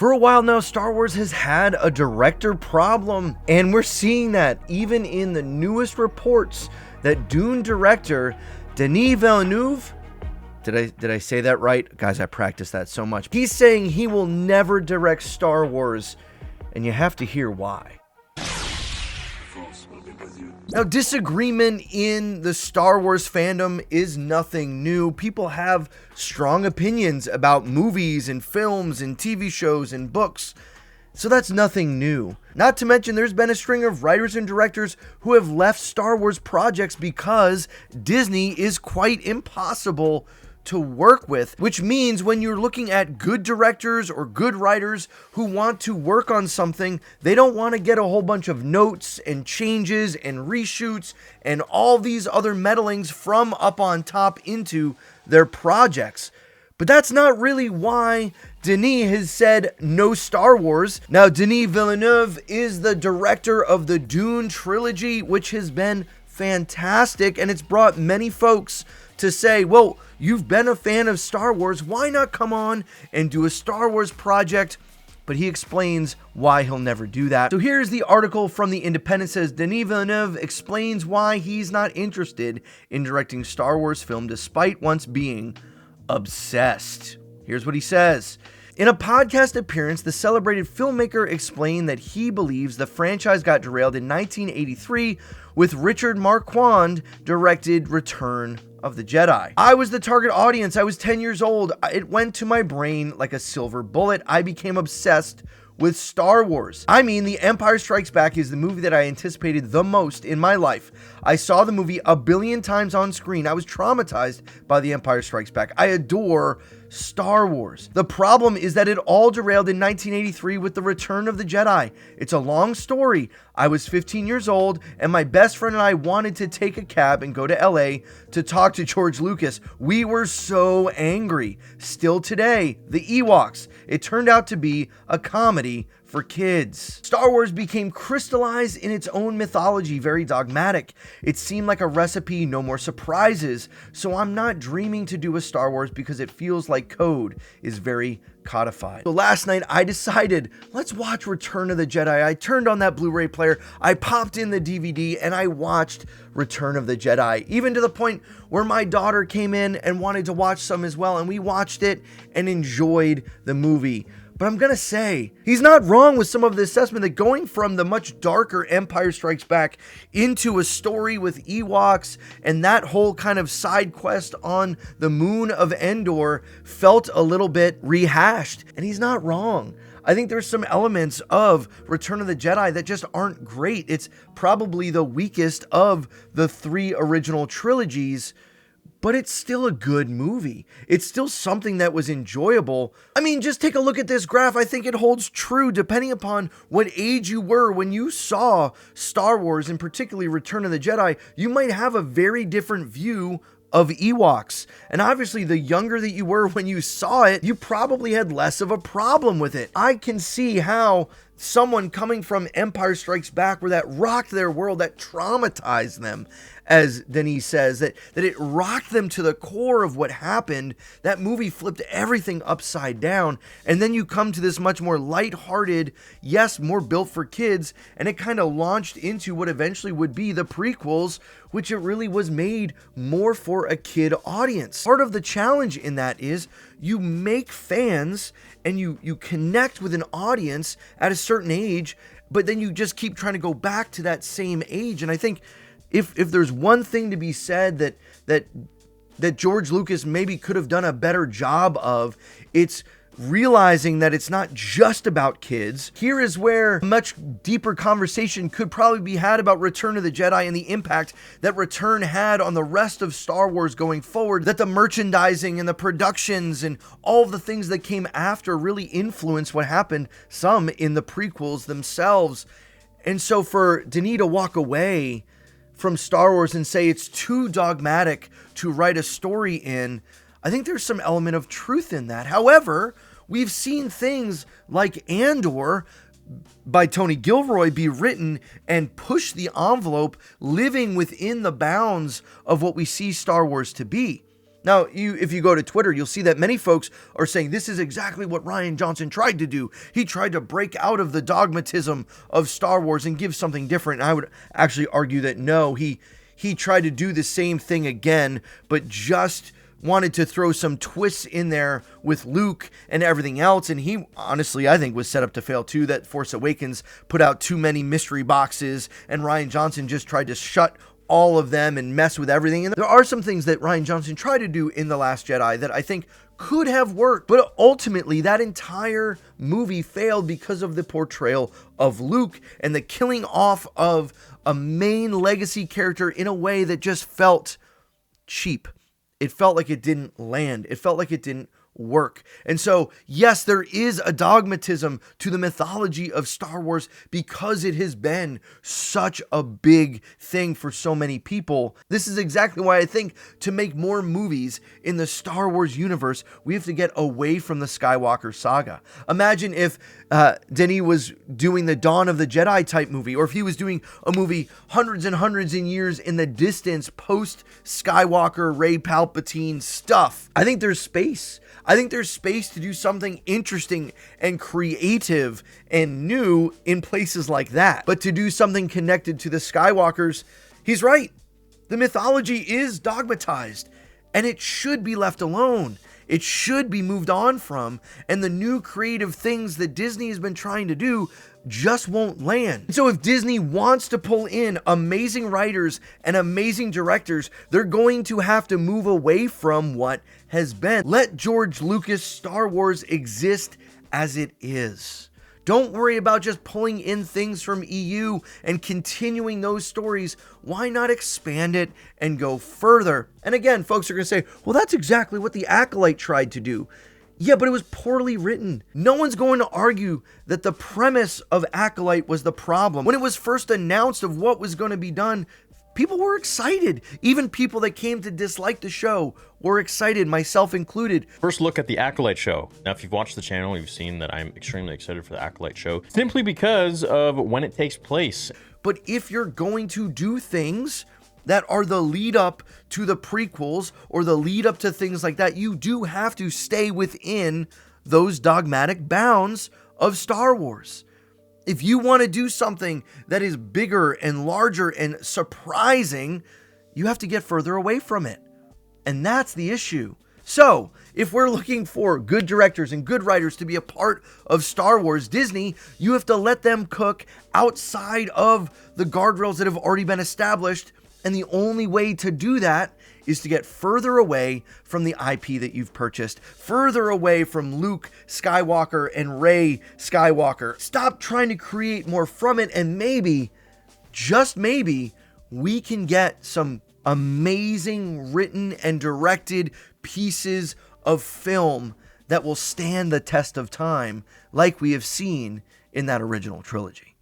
For a while now, Star Wars has had a director problem, and we're seeing that even in the newest reports that Dune director Denis Villeneuve, did I say that right? Guys, I practiced that so much. He's saying he will never direct Star Wars, and you have to hear why. Now, disagreement in the Star Wars fandom is nothing new. People have strong opinions about movies and films and TV shows and books, so that's nothing new. Not to mention, there's been a string of writers and directors who have left Star Wars projects because Disney is quite impossible to work with, which means when you're looking at good directors or good writers who want to work on something, they don't want to get a whole bunch of notes and changes and reshoots and all these other meddlings from up on top into their projects. But that's not really why Denis has said no Star Wars. Now, Denis Villeneuve is the director of the Dune trilogy, which has been fantastic, and it's brought many folks to say, well, you've been a fan of Star Wars, why not come on and do a Star Wars project? But he explains why he'll never do that. So here's the article from The Independent. It says, Denis Villeneuve explains why he's not interested in directing Star Wars film despite once being obsessed. Here's what he says. In a podcast appearance, the celebrated filmmaker explained that he believes the franchise got derailed in 1983 with Richard Marquand directed Return of the Jedi. I was the target audience. I was 10 years old. It went to my brain like a silver bullet. I became obsessed with Star Wars. I mean, The Empire Strikes Back is the movie that I anticipated the most in my life. I saw the movie a billion times on screen. I was traumatized by The Empire Strikes Back. I adore Star Wars. The problem is that it all derailed in 1983 with The Return of the Jedi. It's a long story. I was 15 years old, and my best friend and I wanted to take a cab and go to LA to talk to George Lucas. We were so angry. Still today, the Ewoks. It turned out to be a comedy for kids. Star Wars became crystallized in its own mythology, very dogmatic. It seemed like a recipe, no more surprises. So I'm not dreaming to do a Star Wars because it feels like code is very codified. So last night I decided, let's watch Return of the Jedi. I turned on that Blu-ray player, I popped in the DVD, and I watched Return of the Jedi, even to the point where my daughter came in and wanted to watch some as well, and we watched it and enjoyed the movie. But I'm gonna say, he's not wrong with some of the assessment that going from the much darker Empire Strikes Back into a story with Ewoks and that whole kind of side quest on the moon of Endor felt a little bit rehashed. And he's not wrong. I think there's some elements of Return of the Jedi that just aren't great. It's probably the weakest of the three original trilogies, but it's still a good movie. It's still something that was enjoyable. I mean, just take a look at this graph. I think it holds true depending upon what age you were when you saw Star Wars, and particularly Return of the Jedi. You might have a very different view of Ewoks. And obviously, the younger that you were when you saw it, you probably had less of a problem with it. I can see how someone coming from Empire Strikes Back, where that rocked their world, that traumatized them, as Denis says, that it rocked them to the core of what happened. That movie flipped everything upside down. And then you come to this much more lighthearted, yes, more built for kids, and it kind of launched into what eventually would be the prequels, which it really was made more for a kid audience. Part of the challenge in that is you make fans and you connect with an audience at a certain age, but then you just keep trying to go back to that same age. And I think if there's one thing to be said that George Lucas maybe could have done a better job of, it's realizing that it's not just about kids. Here is where a much deeper conversation could probably be had about Return of the Jedi and the impact that Return had on the rest of Star Wars going forward, that the merchandising and the productions and all of the things that came after really influenced what happened, some in the prequels themselves. And so for Denis to walk away from Star Wars and say it's too dogmatic to write a story in, I think there's some element of truth in that. However, we've seen things like Andor by Tony Gilroy be written and push the envelope, living within the bounds of what we see Star Wars to be. Now, if you go to Twitter, you'll see that many folks are saying this is exactly what Rian Johnson tried to do. He tried to break out of the dogmatism of Star Wars and give something different. And I would actually argue that no, he tried to do the same thing again, but just wanted to throw some twists in there with Luke and everything else. And he honestly, I think, was set up to fail too. That Force Awakens put out too many mystery boxes, and Rian Johnson just tried to shut all of them and mess with everything. And there are some things that Rian Johnson tried to do in The Last Jedi that I think could have worked, but ultimately that entire movie failed because of the portrayal of Luke and the killing off of a main legacy character in a way that just felt cheap. It felt like it didn't land. It felt like it didn't work. And so, yes, there is a dogmatism to the mythology of Star Wars because it has been such a big thing for so many people. This is exactly why I think to make more movies in the Star Wars universe, we have to get away from the Skywalker saga. Imagine if Denis was doing the Dawn of the Jedi type movie, or if he was doing a movie hundreds and hundreds of years in the distance post Skywalker, Rey Palpatine stuff. I think there's space. I think there's space to do something interesting and creative and new in places like that. But to do something connected to the Skywalkers, he's right. The mythology is dogmatized, and it should be left alone. It should be moved on from, and the new creative things that Disney has been trying to do just won't land. So if Disney wants to pull in amazing writers and amazing directors, they're going to have to move away from what has been. Let George Lucas Star Wars exist as it is. Don't worry about just pulling in things from EU and continuing those stories. Why not expand it and go further? And again, folks are going to say, well, that's exactly what The Acolyte tried to do. Yeah, but it was poorly written. No one's going to argue that the premise of Acolyte was the problem. When it was first announced of what was going to be done, people were excited. Even people that came to dislike the show were excited, myself included. First look at the Acolyte show. Now, if you've watched the channel, you've seen that I'm extremely excited for the Acolyte show, simply because of when it takes place. But if you're going to do things that are the lead up to the prequels or the lead up to things like that, you do have to stay within those dogmatic bounds of Star Wars. If you want to do something that is bigger and larger and surprising, you have to get further away from it. And that's the issue. So, if we're looking for good directors and good writers to be a part of Star Wars Disney, you have to let them cook outside of the guardrails that have already been established. And the only way to do that is to get further away from the IP that you've purchased, further away from Luke Skywalker and Rey Skywalker. Stop trying to create more from it, and maybe, just maybe, we can get some amazing written and directed pieces of film that will stand the test of time like we have seen in that original trilogy.